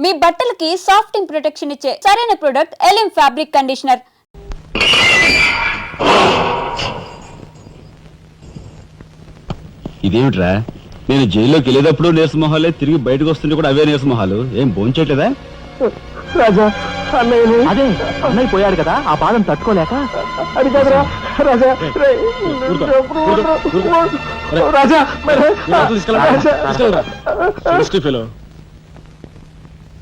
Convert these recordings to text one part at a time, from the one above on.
మీ బట్టలకి సాఫ్టింగ్ ప్రొటెక్షన్ ఇచ్చే సరైన ప్రొడక్ట్ ఎలిమ్ ఫ్యాబ్రిక్ కండిషనర్. ఇదేమిట్రా, నేను జైల్లోకి వెళ్ళేటప్పుడు నీరసమొహాలే, తిరిగి బయటకు వస్తుంటే కూడా అవే నీరసమొహాలు. ఏం భోంచేయట్లేదా? రాజా, అదే అన్నయ్య పోయాడు కదా, ఆ బాధను తట్టుకోలేక. అది కాదురా రాజా. రాజా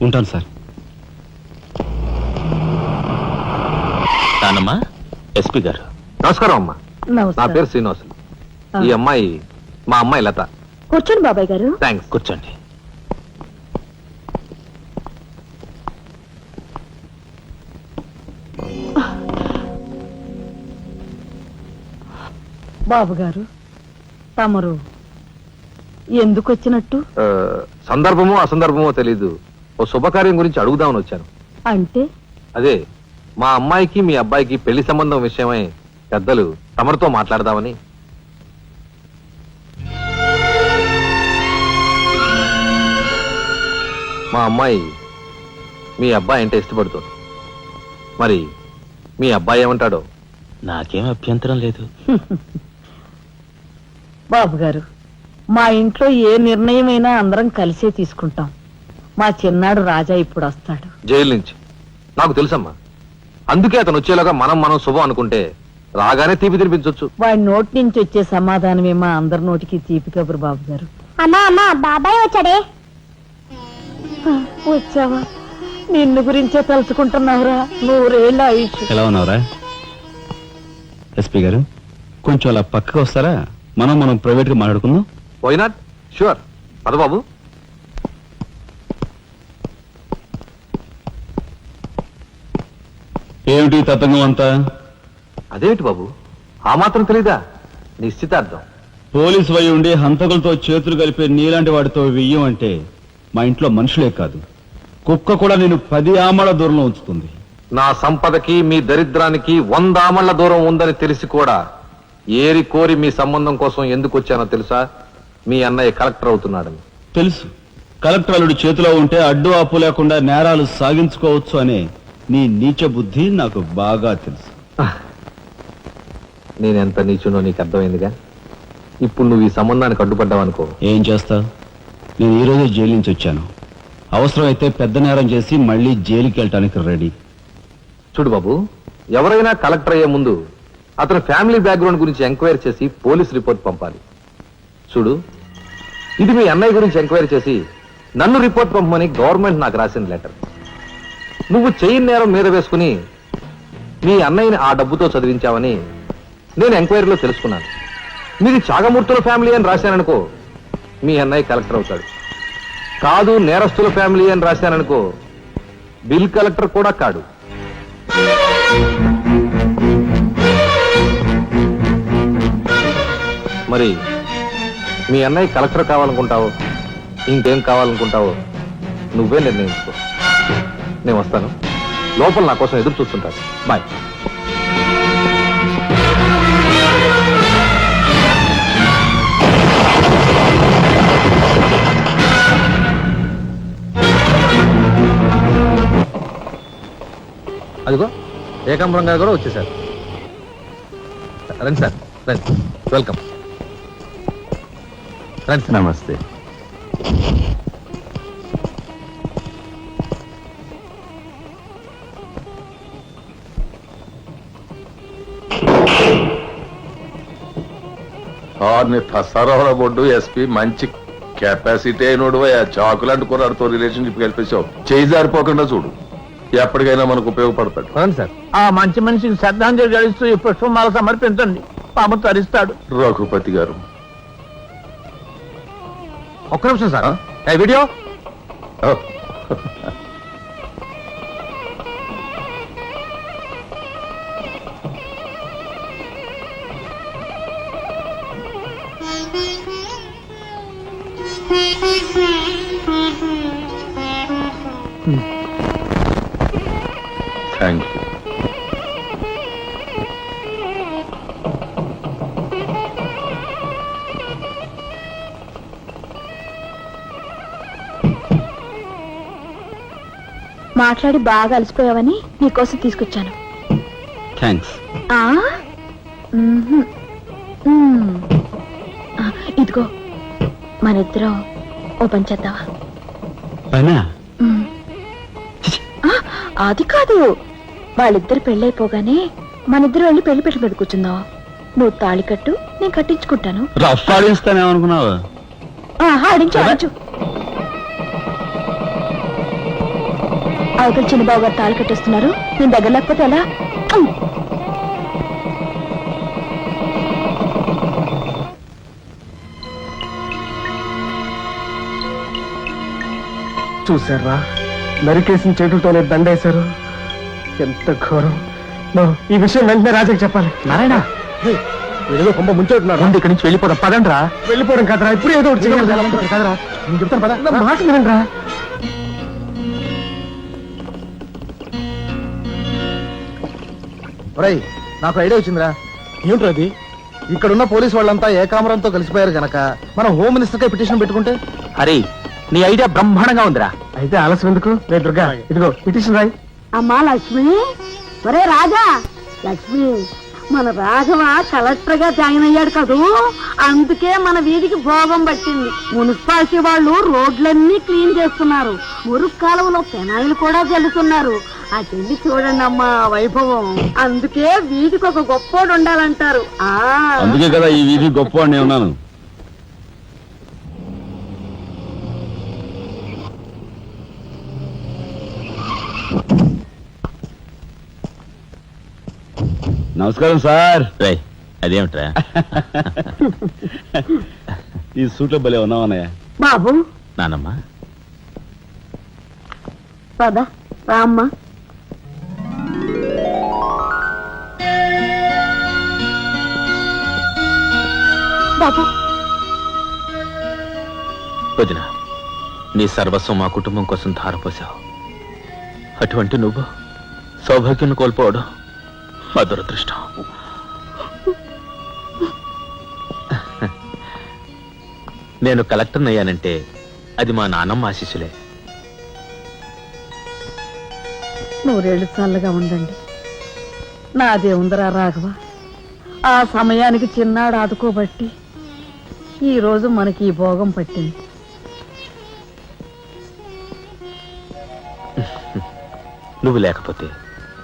ఉంటాను సార్. నానమ్మా, ఎస్పీ గారు. నమస్కారం అమ్మా. నా పేరు శ్రీనివాసులు. ఈ అమ్మాయి మా అమ్మాయి లత. కూర్చోండి బాబాయ్ గారు. థ్యాంక్స్. కూర్చోండి. బాబు గారు, తమరు ఎందుకు వచ్చినట్టు? సందర్భమో అసందర్భమో తెలీదు, ఓ శుభకార్యం గురించి అడుగుదామని వచ్చాను. అంటే అదే మా అమ్మాయికి మీ అబ్బాయికి పెళ్లి సంబంధం విషయమై పెద్దలు తమరితో మాట్లాడదామని. మా అమ్మాయి మీ అబ్బాయి అంటే ఇష్టపడుతుంది. మరి మీ అబ్బాయి ఏమంటాడో? నాకేం అభ్యంతరం లేదు. బాబు గారు, మా ఇంట్లో ఏ నిర్ణయమైనా అందరం కలిసే తీసుకుంటాం. మా చిన్నాడు రాజా ఇప్పుడు వస్తాడు జైలు నుంచి. నాకు తెలుసమ్మా, అందుకే అతను వచ్చేలాగా మనం శుభం అనుకుంటే రాగానే తీపి తినిపించవచ్చు. వాడి నోటి నుంచి వచ్చే సమాధానమే మా అందరి నోటికి తీపి కబురు. బాబు గారు. అమ్మా అమ్మా, బాబాయ్ వచ్చాడే. వచ్చావా? నిన్ను గురించే తలుచుకుంటున్నావురా. 100 ఏళ్ళ ఆయుష్. ఎలా ఉన్నావురా? ఎస్పీ గారు, కొంచెం అలా పక్కకు వస్తారా? మనం ప్రైవేట్ గా మాట్లాడుకుందాం. Why not? షూర్. పద బాబు. ఏమిటి తతంగం అంతా? అదేమిటి బాబు, ఆ మాత్రం తెలీదా? నిశ్చితార్థం. పోలీసు వై ఉండి హంతకులతో చేతులు కలిపే నీలాంటి వాడితో వెయ్యం అంటే మా ఇంట్లో మనుషులే కాదు, కుక్క కూడా నేను 10 ఆమళ్ల దూరంలో ఉంచుతుంది. నా సంపదకి మీ దరిద్రానికి 100 ఆమళ్ల దూరం ఉందని తెలిసి కూడా ఏరి కోరి మీ సంబంధం కోసం ఎందుకు వచ్చానో తెలుసా? మీ అన్నయ్య కలెక్టర్ అవుతున్నాడని. తెలుసు. కలెక్టర్ అల్లుడు చేతిలో ఉంటే అడ్డు ఆపు లేకుండా నేరాలు సాగించుకోవచ్చు అనే నీ నీచ బుద్ధి నాకు బాగా తెలుసు. నేనెంత నీచునో నీకు అర్థమైందిగా. ఇప్పుడు నువ్వు ఈ సంబంధానికి అడ్డుపడ్డావనుకో. ఏం చేస్తావు? నేను ఈ రోజు జైలు నుంచి వచ్చాను. అవసరమైతే పెద్ద నేరం చేసి మళ్ళీ జైలుకి వెళ్ళటానికి రెడీ. చూడు బాబు, ఎవరైనా కలెక్టర్ అయ్యే ముందు అతని ఫ్యామిలీ బ్యాక్గ్రౌండ్ గురించి ఎంక్వైరీ చేసి పోలీస్ రిపోర్ట్ పంపాలి. చూడు, ఇది మీ అన్నయ్య గురించి ఎంక్వైరీ చేసి నన్ను రిపోర్ట్ పంపమని గవర్నమెంట్ నాకు రాసిన లెటర్. నువ్వు చెయ్యి నేరం మీద వేసుకుని మీ అన్నయ్యని ఆ డబ్బుతో చదివించావని నేను ఎంక్వైరీలో తెలుసుకున్నాను. మీది చాగమూర్తుల ఫ్యామిలీ అని రాశాననుకో, మీ అన్నయ్య కలెక్టర్ అవుతాడు. కాదు, నేరస్తుల ఫ్యామిలీ అని రాశాననుకో, బిల్ కలెక్టర్ కూడా కాడు. మరి మీ అన్నయ్య కలెక్టర్ కావాలనుకుంటావో ఇంకేం కావాలనుకుంటావో నువ్వే నిర్ణయించుకో. నేను వస్తాను. లోపల నా కోసం ఎదురు చూస్తుంటాను. బాయ్. అదిగో ఏకాంబరం గారు కూడా వచ్చేసారు. రండి సార్, రండి. వెల్కమ్. రండి. నమస్తే. సరవర బొడ్డు ఎస్పీ మంచి కెపాసిటీ అయినోడు. చాకులాంటి కుర్రాడితో రిలేషన్షిప్ కల్పించావు. చేయి జారిపోకుండా చూడు, ఎప్పటికైనా మనకు ఉపయోగపడతాడు. రండి సార్. ఆ మంచి మనిషికి శ్రద్ధాంజలి గడిస్తూ ఈ పుష్పమాల సమర్పించండి. పాము తరిస్తాడు. రఘుపతి గారు, ఒక్క నిమిషం సార్. Video thank you. మాట్లాడి బాగా అలసిపోయావని నీకోసం తీసుకొచ్చాను. థ్యాంక్స్. ఆ? మ్మ్హ్. మ్మ్. ఆ, ఇదిగో మనిద్దరం ఓ పని చేద్దావా? పైనా మ్మ్. ఆ, అది కాదు, వాళ్ళిద్దరు పెళ్ళైపోగానే మనిద్దరు వెళ్ళి పెళ్లి పెట్టి మీద కూర్చుందాం. నువ్వు తాళి కట్టు, నేను కట్టించుకుంటాను. రఫ్ ఆడిస్తానేమనుకున్నావు? ఆడించు ఆడించు. అవతల చిన్నబాబు గారు తాళి కట్టేస్తున్నారు, నేను దగ్గర లేకపోతే ఎలా? చూసారా, నరికేసిన చేతులతోనే దండేశారు. ఎంత ఘోరం. ఈ విషయం వెంటనే రాజాకి చెప్పాలి. నారాయణ ఏదో కొంప ముంచెట్టున్నాడు. ఇక్కడి నుంచి వెళ్ళిపోదాం పదండ్రా. వెళ్ళిపోవడం కదరా, ఇప్పుడు ఏదో ఒకటి చేయాలి కదరా. నేను చెప్తాను పద, నా మాట వినండిరా. ఒరేయ్, నాకు ఐడియా వచ్చిందిరా. ఏమిట్రా అది? ఇక్కడున్న పోలీసు వాళ్ళంతా ఏకామరంతో కలిసిపోయారు గనక మనం హోమ్ మినిస్టర్ కే పిటిషన్ పెట్టుకుంటే. హరి, నీ ఐడియా బ్రహ్మాండంగా ఉందిరా. అయితే ఆలస్యం ఎందుకు? రే దుర్గా, ఇదిగో పిటిషన్ రాయి. అమ్మా లక్ష్మి, ఒరే రాజా, లక్ష్మి, మన రాఘవ కలెక్టర్ గా జాయిన్ అయ్యాడు కదూ, అందుకే మన వీధికి భోగం పట్టింది. మున్సిపాలిటీ వాళ్ళు రోడ్లన్నీ క్లీన్ చేస్తున్నారు, మురుగు కాలువలో పెనాయిలు కూడా చల్లుతున్నారు. ఆ చెల్లి చూడండి అమ్మా వైభవం. అందుకే వీధికి ఒక గొప్పోడు ఉండాలంటారు. అందుకే కదా ఈ వీధి గొప్పవాడిని ఉన్నాను. నమస్కారం సార్. అదేమిట్రా ఈ సూట్లో భలే ఉన్నావన్నయ్య. బాబు నానమ్మ, పద రామ్మ. బాబు, వదిన, నీ సర్వస్వం మా కుటుంబం కోసం ధారపోసావు. అటువంటి నువ్వు సౌభాగ్యం కోల్పోవడం మా దురదృష్టం. నేను కలెక్టర్ అయ్యానంటే అది మా నాన్నమ్మ ఆశీస్సులే. నూరేళ్ళు చల్లగా ఉండండి. నాదే ఉందరా రాఘవ, ఆ సమయానికి చిన్నాడు ఆదుకోబట్టి ఈ రోజు మనకి ఈ భోగం పట్టింది. నువ్వు లేకపోతే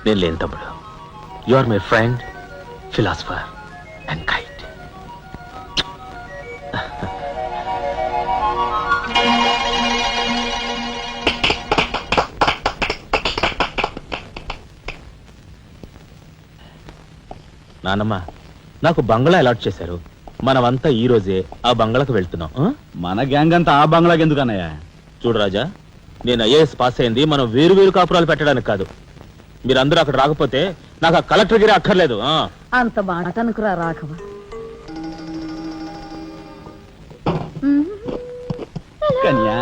నేను లేని తమ్ముడు. You are my friend, philosopher and guide. నానమ్మ, నాకు బంగ్లా అలాట్ చేశారు. మనమంతా ఈ రోజే ఆ బంగ్లాకు వెళ్తున్నాం. మన గ్యాంగ్ అంతా ఆ బంగ్లాకి ఎందుకు అన్నయ్య? చూడు రాజా, నేను ఐఏఎస్ పాస్ అయింది మనం వేరు వేరు కాపురాలు పెట్టడానికి కాదు. మీరందరూ అక్కడ రాకపోతే నాకు ఆ కలెక్టర్ గిరి అక్కర్లేదు. అంత మాట కనుకురా రాఘవ. కన్యా,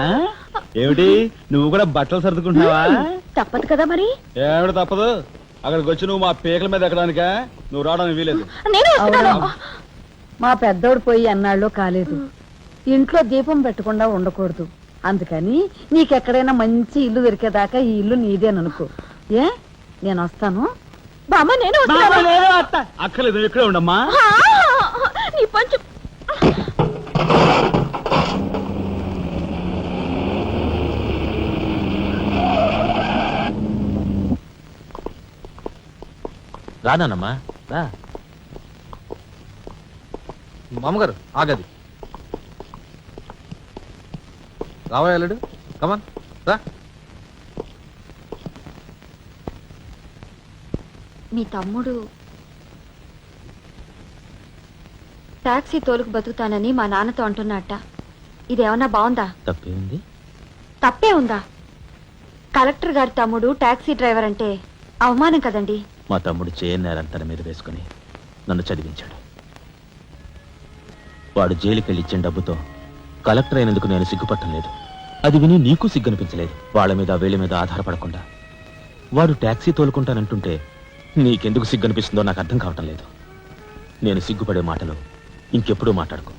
ఏమిటి నువ్వు కూడా బట్టలు సర్దుకుంటున్నావా? తప్పదు కదా మరి. ఏమిటి తప్పదు? అక్కడికి వచ్చి నువ్వు మా పీకల మీద ఎక్కడానికా? నువ్వు రావడానికి వీలేదు. నేను వస్తున్నాను. అవునా? మా పెద్దోడు పోయి అన్నాళ్ళు కాలేదు. ఇంట్లో దీపం పెట్టకుండా ఉండకూడదు. అందుకని నీకెక్కడైనా మంచి ఇల్లు దొరికేదాకా ఈ ఇల్లు నీదేననుకో. ఏ, నేను వస్తాను. బామ్మ, నేను వస్తున్నాను. అక్కర్లేదు, నువ్వు ఇక్కడే ఉండమ్మా. నీ పంచు. రానానమ్మా, రా. మామగారు ఆగది. రావాయలుడు, కమాన్ రా. మీ తమ్ముడు టాక్సీ తోలుకు బతుకుతానని మా నాన్నతో అంటున్నట్ట. ఇదేమన్నా బాగుందా? తప్పే ఉంది. తప్పే ఉందా? కలెక్టర్ గారి తమ్ముడు టాక్సీ డ్రైవర్ అంటే అవమానం కదండి. మా తమ్ముడు చేయనేరం తన మీద వేసుకుని నన్ను చదివించాడు. వాడు జైలుకెళ్ళి ఇచ్చిన డబ్బుతో కలెక్టర్ అయినందుకు నేను సిగ్గుపట్టం లేదు. అది విని నీకు సిగ్గనిపించలేదు. వాళ్ళ మీద వీళ్ళ మీద ఆధారపడకుండా వాడు టాక్సీ తోలుకుంటానంటుంటే నీకెందుకు సిగ్గనిపిస్తుందో నాకు అర్థం కావటం లేదు. నేను సిగ్గుపడే మాటలు ఇంకెప్పుడూ మాట్లాడుకో.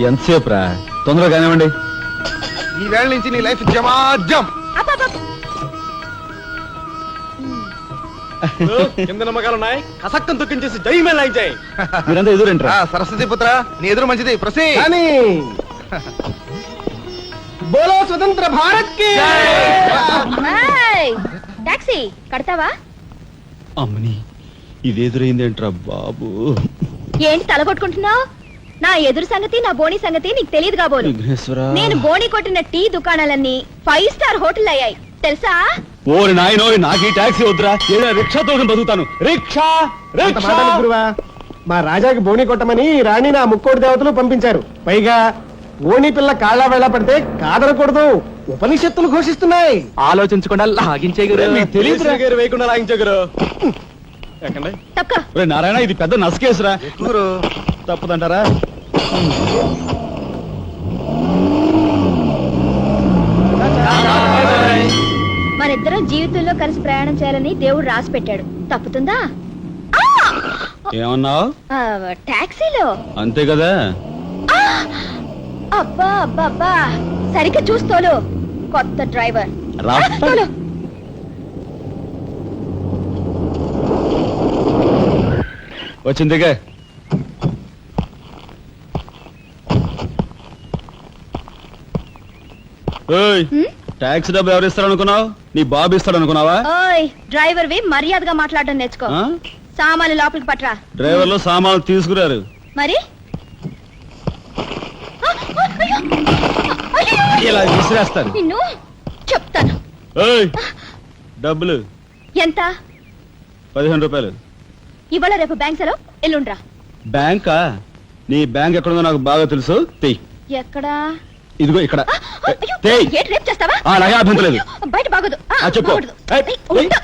ఎంతసేపు రా, తొందరగా కానివ్వండి. ఈ వేళ నుంచి నీ లైఫ్ జమాజం. కింద నమ్మకాలు ఉన్నాయి, కసక్కం తొక్కించేసి జై మేళ జై. మీరంతా ఎదురేంట్రా? సరస్వతి పుత్ర నీ ఎదురు మంచిది ప్రసీ. కానీ బోలో స్వతంత్ర భారత్ కి టాక్సీ కడతావా? అమ్మని ఇది ఎదురైందేంట్రా బాబు. ఏంటి తలగొట్టుకుంటున్నావు? నా ఎదురు సంగతి నా బోని సంగతి నీకు తెలియదు కాబోలు. విఘ్నేశ్వరా, నేను బోని కొట్టిన టీ దుకాణాలన్నీ 5 స్టార్ హోటల్ అయ్యాయి తెలుసా? ఓరి నాయనో, నాకు ఈ టాక్సీ వద్దురా, ఏదో రిక్షాతో బతుకుతాను. రిక్షా అంత మాటలు గురువా. మా రాజాకి బోని కొట్టమని రాణిని ఆ ముక్కోటి దేవతలు పంపించారు. పైగా ఓణి పిల్ల కాళ్ళ వేళ పడితే కాదనకూడదు, ఉపనిషత్తులు ఘోషిస్తున్నాయి. ఆలోచించకుండా లాగించే మీకు తెలియదు వేయకుండా లాగించగరు. ఎక్కండి. తప్పక ఒరే నారాయణ, ఇది పెద్ద నసకేసురా. గురు తప్పదంటారా? మనిద్దరం జీవితంలో కలిసి ప్రయాణం చేయాలని దేవుడు రాసి పెట్టాడు. తప్పుతుందా? ఏమన్నావు? టాక్సీలో అంతే కదా. అబ్బా అబ్బా అబ్బా, సరిగ్గా చూస్తోలు. కొత్త డ్రైవర్ రా. తోలు. వచ్చిందిగా. ఏయ్, ట్యాక్సీ డబ్బులు ఎవరు ఇస్తారు అనుకున్నావు? నీ బాబు ఇస్తాడు అనుకున్నావా? ఓయ్ డ్రైవర్ వి మర్యాదగా మాట్లాడడం నేర్చుకో. ఆ? సామాన్లు లోపలికి పట్రా. డ్రైవర్లు సామాన్లు తీసుకురారు. మరి ఇలా విసిరేస్తారు. నిన్ను చెప్తాను. ఏయ్, డబ్బులు ఎంత? 15 రూపాయలు. ఇవాళ రేపు బ్యాంక్ సెలవు, ఎల్లుండ్రా. బ్యాంకా? నీ బ్యాంక్ ఎక్కడుందో నాకు బాగా తెలుసు. తెయ్. ఎక్కడా? ఇదిగో ఇక్కడ. అయ్యో, తెయ్. ఏంటి రేపు చేస్తావా? అలాగే అభ్యంతరం లేదు. బయట బాగోదు. చెప్పు. బాగోదు. ఏయ్, ఏయ్, ఉండు.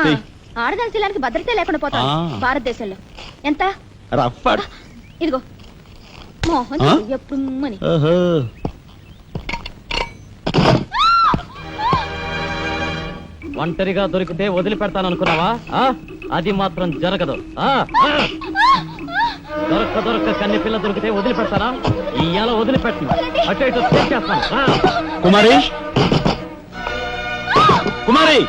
ఏయ్. ఆడదాని శీలానికి భద్రత లేకుండా పోతాం భారతదేశంలో. ఎంత? రఫ్. ఇదిగో మోహన్ ఆ? ఎప్పుడు మని. ఓహో. ఒంటరిగా దొరికితే వదిలిపెడతాననుకున్నావా? అది మాత్రం జరగదు. దొరక్క కన్ని పిల్ల దొరికితే వదిలిపెడతానా? ఇయ్యాల వదిలిపెట్టను, అటు ఇటు తెచ్చేస్తాను. కుమారి, కుమారి,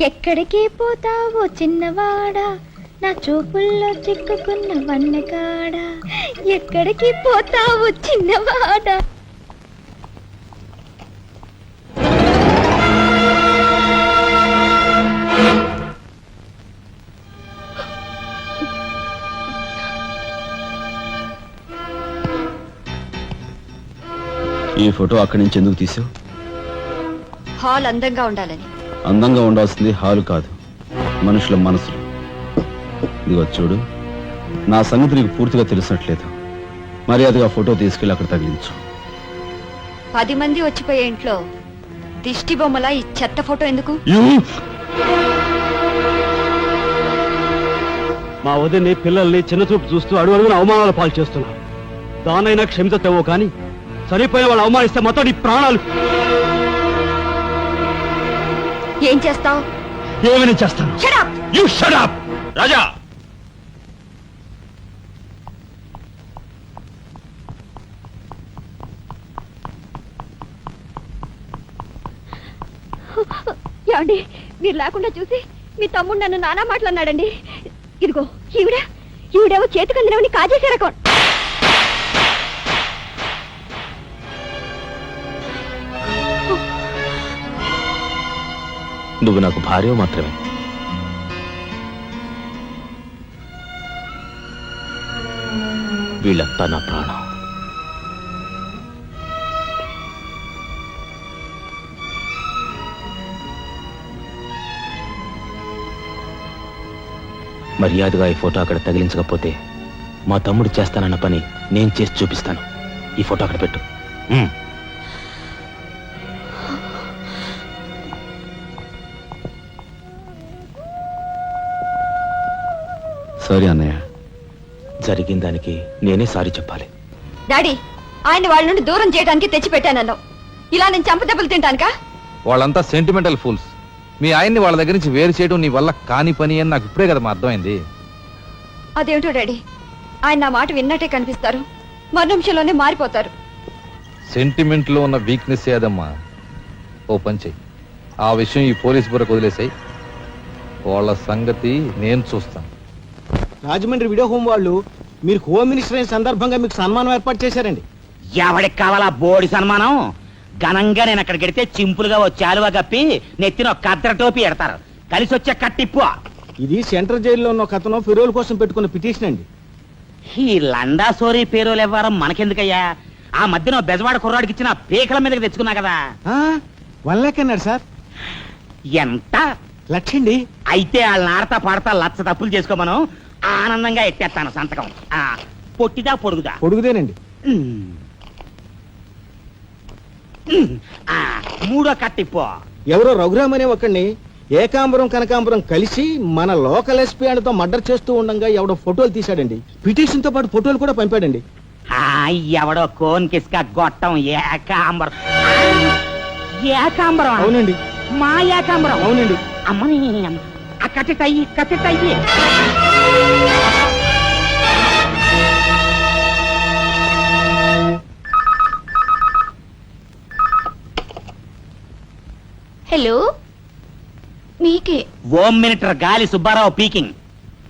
ఎక్కడికి పోతావో చిన్నవాడా, నా చూపుల్లో చిక్కుకున్న వన్నెకాడ. ఎక్కడికి పోతావో చిన్నవాడా. ఈ ఫోటో అక్కడి నుంచి ఎందుకు తీసావు? హాల్ అందంగా ఉండాలని. అందంగా ఉండాల్సింది హాలు కాదు, మనుషుల మనసులు. ఇదిగో చూడు, నా సంగతి నీకు పూర్తిగా తెలిసినట్లేదు. మర్యాదగా ఫోటో తీసుకెళ్ళి అక్కడ తగిలించు. 10 మంది వచ్చిపోయే ఇంట్లో దిష్టి బొమ్మల ఈ చెత్త ఫోటో ఎందుకు? మా వదిని పిల్లల్ని చిన్న చూపు చూస్తూ అడుగున అవమానాలు పాలు చేస్తున్నా. దానైనా క్షమితేవో కానీ చనిపోయిన వాళ్ళు అవమానిస్తే మొత్తం నీ ప్రాణాలు. ఏం చేస్తావు? ఏమైనా చేస్తాను. You shut up! రాజా, ఏమండి, మీరు లేకుండా చూసి మీ తమ్ముడు నన్ను నానా మాట్లాడినాడండి. ఇదిగో ఈవిడేవో చేతికందినవని కాజేసే రకం. నువ్వు నాకు భార్య మాత్రమే. వీళ్ళంతా నా ప్రాణం. మర్యాదగా ఈ ఫోటో అక్కడ తగిలించకపోతే మా తమ్ముడు చేస్తానన్న పని నేను చేసి చూపిస్తాను. ఈ ఫోటో అక్కడ పెట్టు. సారీ అన్నయ్య. జరిగిన దానికి నేనే సారీ చెప్పాలి. డాడీ, ఆయన వాళ్ళ నుండి దూరం చేయడానికి తెచ్చిపెట్టానన్నావు. ఇలా నేను చంపదెబ్బలు తింటానుకా? వాళ్ళంతా సెంటిమెంటల్ ఫూల్స్. మీ ఆయన్ని వాళ్ళ దగ్గర నుంచి వేరు చేయడం నీ వల్ల కాని పని అని నాకు ఇప్పుడే కదమ్మా అర్థమైంది. అదేమిటో డాడీ, ఆయన నా మాట విన్నట్టే కనిపిస్తారు, మరు నిమిషంలోనే మారిపోతారు. సెంటిమెంట్ లో ఉన్న వీక్నెస్ ఏదమ్మా. ఓ పని చెయ్యి, ఆ విషయం ఈ పోలీస్ బుర్రకు వదిలేసాయి. వాళ్ళ సంగతి నేను చూస్తాను. రాజమండ్రి వీడియో హోమ్ వాళ్ళు మీరు హోమ్ మినిస్టర్ అయిన సందర్భంగా మీకు సన్మానం ఏర్పాటు చేశారండి. ఎవడికి కావాలా బోడి సన్మానం? ఘనంగా నేను అక్కడికి వెడితే చింపులుగా వచ్చి ఆలువ కప్పి నెత్తిన ఒక కద్దర టోపీ ఎడతారు. కలిసి వచ్చే కట్టిప్పు. ఇది సెంట్రల్ జైల్లో ఉన్న ఒక అతను ఫిరోల్ కోసం పెట్టుకున్న పిటిషన్ అండి. ఈ లండా సోరీ పేరోలు ఇవ్వడం మనకెందుకయ్యా? ఆ మధ్యన బెజవాడ కుర్రాడికి ఇచ్చిన పీకల మీదకి తెచ్చుకున్నా కదా. 1 lakh అన్నాడు సార్. ఎంత? 1 lakh అండి. అయితే వాళ్ళని ఆడతా పాడతా లచ్చ తప్పులు చేసుకోమను, ఆనందంగా ఎట్టేస్తాను సంతకం. పొట్టిదా పొడుగుదా? పొడుగుదేనండి. మూడో కట్టిప్పు. ఎవరో రఘురామ్ అనే ఒకడిని ఏకాంబరం కనకాంబరం కలిసి మన లోకల్ ఎస్పీ తో మర్డర్ చేస్తూ ఉండగా ఎవడో ఫోటోలు తీశాడండి. పిటిషన్ తో పాటు ఫోటోలు కూడా పంపాడండి. ఎవడో కోన్ కిస్క గొట్టం ఏకాంబరం. ఏకాంబరం? అవునండి. మా ఏకాంబరం? అవునండి. అమ్మని ఆ కట్టెటయ్యి కట్టెటయ్యి. హలో, మీకే. ఓం మినిటర్ గాలి సుబ్బారావు పీకింగ్.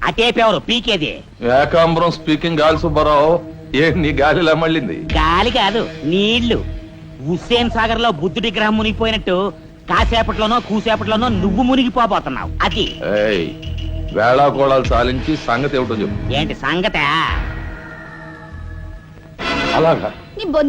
అటేపెవరు పీకేది? ఏకాంబరం స్పీకింగ్ గాలి సుబ్బారావు. నీ గాలిలా మళ్ళింది? గాలి కాదు, నీళ్లు. హుస్సేన్ సాగర్ లో బుద్ధుడి గ్రహం మునిగిపోయినట్టు కాసేపట్లోనో కూసేపట్లోనో నువ్వు మునిగిపోబోతున్నావు. అది వేళాకోళాలు సాలించి సంగతి ఏమిటో చెప్పు. ఏంటి సంగతే? అలాగా నీ బొంది